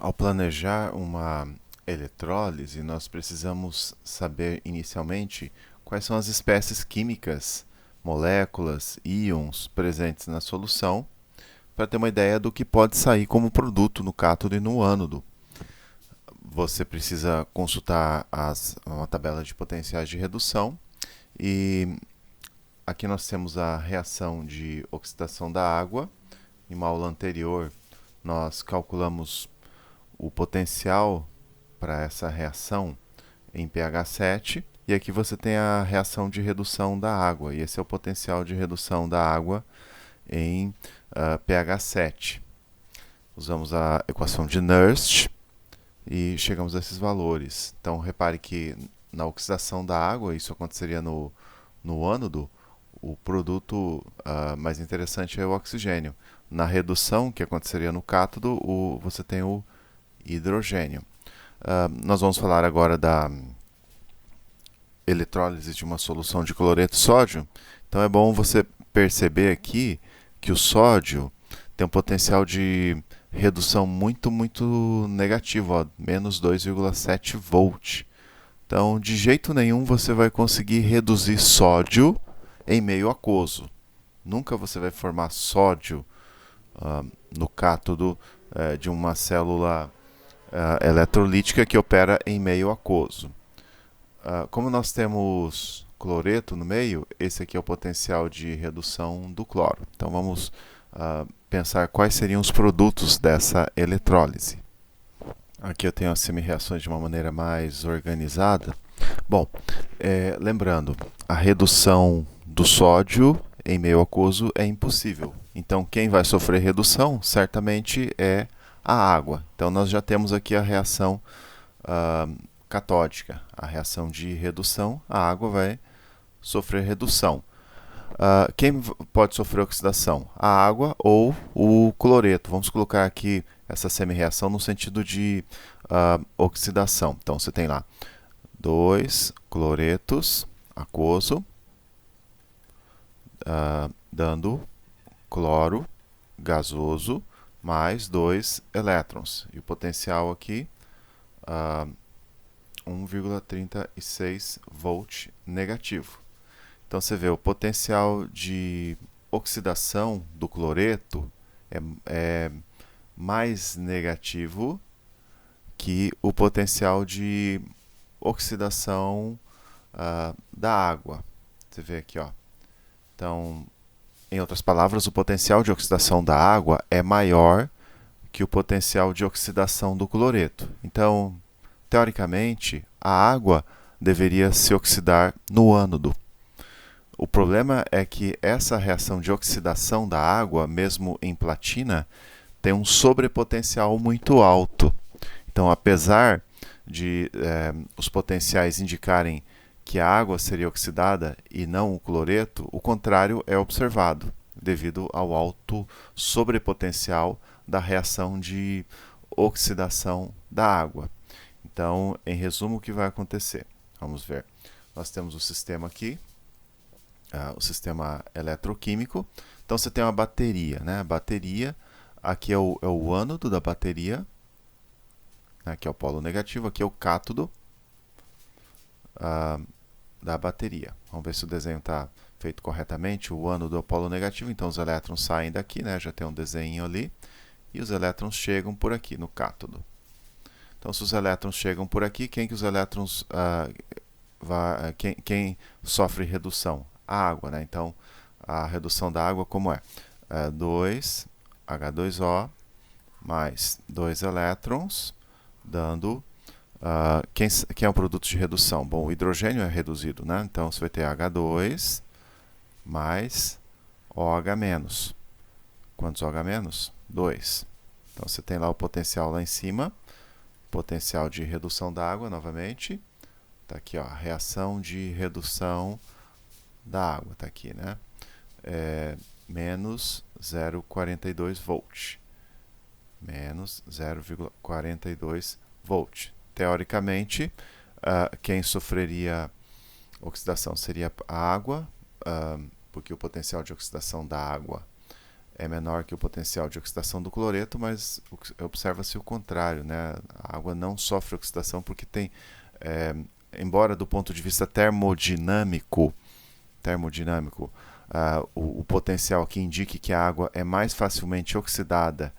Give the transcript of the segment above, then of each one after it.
Ao planejar uma eletrólise, nós precisamos saber inicialmente quais são as espécies químicas, moléculas, íons presentes na solução, para ter uma ideia do que pode sair como produto no cátodo e no ânodo. Você precisa consultar uma tabela de potenciais de redução e aqui nós temos a reação de oxidação da água. Em uma aula anterior, nós calculamos o potencial para essa reação em pH 7, e aqui você tem a reação de redução da água, e esse é o potencial de redução da água em pH 7. Usamos a equação de Nernst e chegamos a esses valores. Então repare que na oxidação da água, isso aconteceria no ânodo, o produto mais interessante é o oxigênio. Na redução, que aconteceria no cátodo, você tem o hidrogênio. Nós vamos falar agora da eletrólise de uma solução de cloreto de sódio. Então é bom você perceber aqui que o sódio tem um potencial de redução muito negativo, ó, menos 2,7 volt. Então, de jeito nenhum você vai conseguir reduzir sódio em meio aquoso. Nunca você vai formar sódio no cátodo de uma célula eletrolítica que opera em meio aquoso. Como nós temos cloreto no meio, esse aqui é o potencial de redução do cloro. Então vamos pensar quais seriam os produtos dessa eletrólise. Aqui eu tenho as semi-reações de uma maneira mais organizada. Bom, lembrando, a redução do sódio em meio aquoso é impossível. Então quem vai sofrer redução certamente é a água. Então nós já temos aqui a reação catódica, a reação de redução, a água vai sofrer redução. Quem pode sofrer oxidação? A água ou o cloreto. Vamos colocar aqui essa semi-reação no sentido de oxidação. Então você tem lá 2 cloretos aquoso, dando cloro gasoso mais 2 elétrons. E o potencial aqui, 1,36 volt negativo. Então você vê, o potencial de oxidação do cloreto é mais negativo que o potencial de oxidação da água. Você vê aqui, ó. Então, em outras palavras, o potencial de oxidação da água é maior que o potencial de oxidação do cloreto. Então, teoricamente, a água deveria se oxidar no ânodo. O problema é que essa reação de oxidação da água, mesmo em platina, tem um sobrepotencial muito alto. Então, apesar de os potenciais indicarem que a água seria oxidada e não o cloreto, o contrário é observado, devido ao alto sobrepotencial da reação de oxidação da água. Então, em resumo, o que vai acontecer? Vamos ver. Nós temos o sistema aqui, o sistema eletroquímico. Então, você tem uma bateria, né? A bateria, aqui é o ânodo da bateria, aqui é o polo negativo, aqui é o cátodo da bateria. Vamos ver se o desenho está feito corretamente. O ânodo é o polo negativo, então os elétrons saem daqui, né? Já tem um desenho ali, e os elétrons chegam por aqui no cátodo. Então, se os elétrons chegam por aqui, quem que os elétrons quem sofre redução? A água, né? Então, a redução da água como é? 2 H2O mais 2 elétrons, dando quem é o produto de redução? Bom, o hidrogênio é reduzido, né? Então você vai ter H2 mais OH-. Quantos OH-? 2. Então você tem lá o potencial lá em cima, potencial de redução da água novamente. Está aqui, ó, a reação de redução da água, está aqui, né? Menos 0,42 volt. Menos 0,42 volt. Teoricamente, quem sofreria oxidação seria a água, porque o potencial de oxidação da água é menor que o potencial de oxidação do cloreto, mas observa-se o contrário, né? A água não sofre oxidação porque tem, embora do ponto de vista termodinâmico, o potencial que indique que a água é mais facilmente oxidada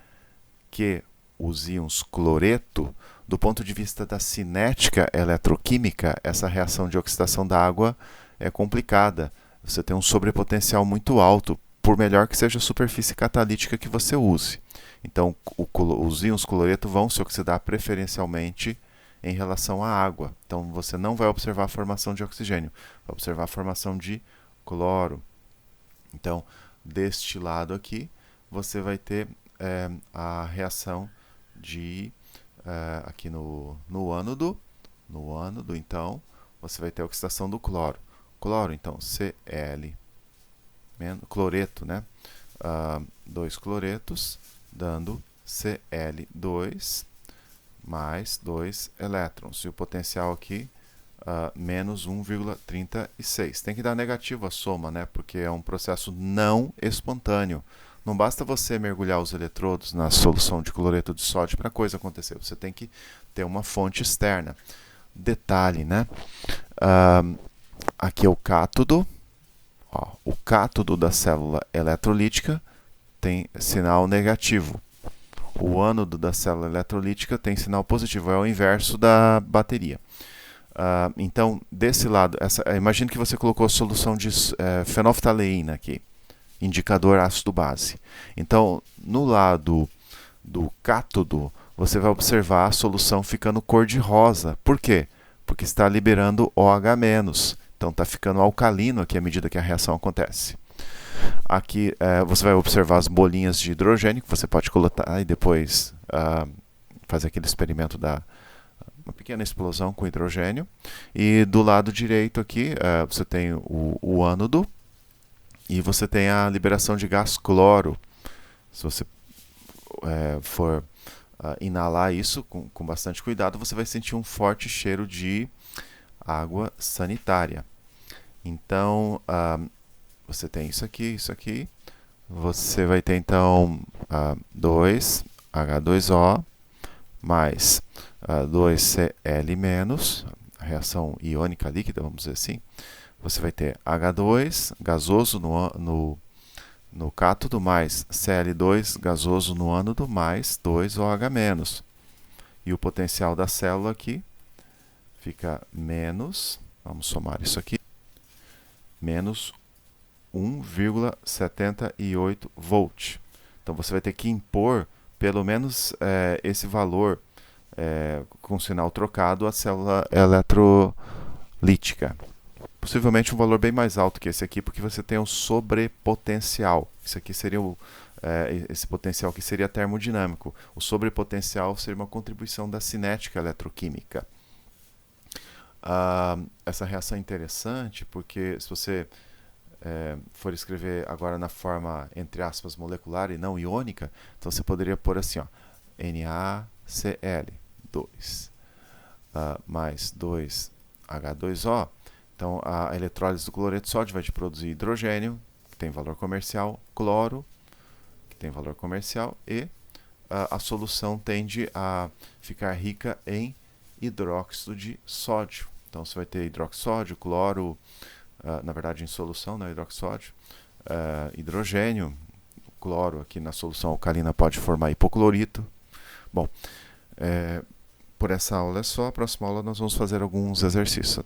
que os íons cloreto, do ponto de vista da cinética eletroquímica, essa reação de oxidação da água é complicada. Você tem um sobrepotencial muito alto, por melhor que seja a superfície catalítica que você use. Então, os íons cloreto vão se oxidar preferencialmente em relação à água. Então, você não vai observar a formação de oxigênio, vai observar a formação de cloro. Então, deste lado aqui, você vai ter a reação de aqui no ânodo, então, você vai ter a oxidação do cloro. Cloro, então, Cl, cloreto, né? 2 cloretos, dando Cl2 mais 2 elétrons. E o potencial aqui, menos 1,36. Tem que dar negativo a soma, né? Porque é um processo não espontâneo. Não basta você mergulhar os eletrodos na solução de cloreto de sódio para a coisa acontecer. Você tem que ter uma fonte externa. Detalhe, né? Aqui é o cátodo. Ó, o cátodo da célula eletrolítica tem sinal negativo. O ânodo da célula eletrolítica tem sinal positivo. É o inverso da bateria. Então, desse lado, imagine que você colocou a solução de fenolftaleína aqui, indicador ácido-base. Então, no lado do cátodo, você vai observar a solução ficando cor-de-rosa. Por quê? Porque está liberando OH-. Então, está ficando alcalino aqui à medida que a reação acontece. Aqui você vai observar as bolinhas de hidrogênio que você pode colocar e depois fazer aquele experimento da uma pequena explosão com hidrogênio. E do lado direito aqui você tem o ânodo e você tem a liberação de gás cloro. Se você for inalar isso com bastante cuidado, você vai sentir um forte cheiro de água sanitária. Então, você tem isso aqui. Você vai ter, então, 2H2O mais 2Cl-, a reação iônica líquida, vamos dizer assim. Você vai ter H2 gasoso no cátodo, mais Cl2 gasoso no ânodo, mais 2OH-. E o potencial da célula aqui fica menos, vamos somar isso aqui, menos 1,78 volt. Então, você vai ter que impor pelo menos esse valor com sinal trocado à célula eletrolítica. Possivelmente um valor bem mais alto que esse aqui, porque você tem um sobrepotencial. Isso aqui seria esse potencial que seria termodinâmico. O sobrepotencial seria uma contribuição da cinética eletroquímica. Essa reação é interessante porque se você for escrever agora na forma, entre aspas, molecular e não iônica, então você poderia pôr assim, ó, NaCl2 mais 2H2O. Então, a eletrólise do cloreto de sódio vai te produzir hidrogênio, que tem valor comercial, cloro, que tem valor comercial, e a solução tende a ficar rica em hidróxido de sódio. Então, você vai ter hidroxódio, cloro, na verdade em solução, né, hidroxódio, hidrogênio, cloro aqui na solução alcalina pode formar hipoclorito. Bom, por essa aula é só, a próxima aula nós vamos fazer alguns exercícios.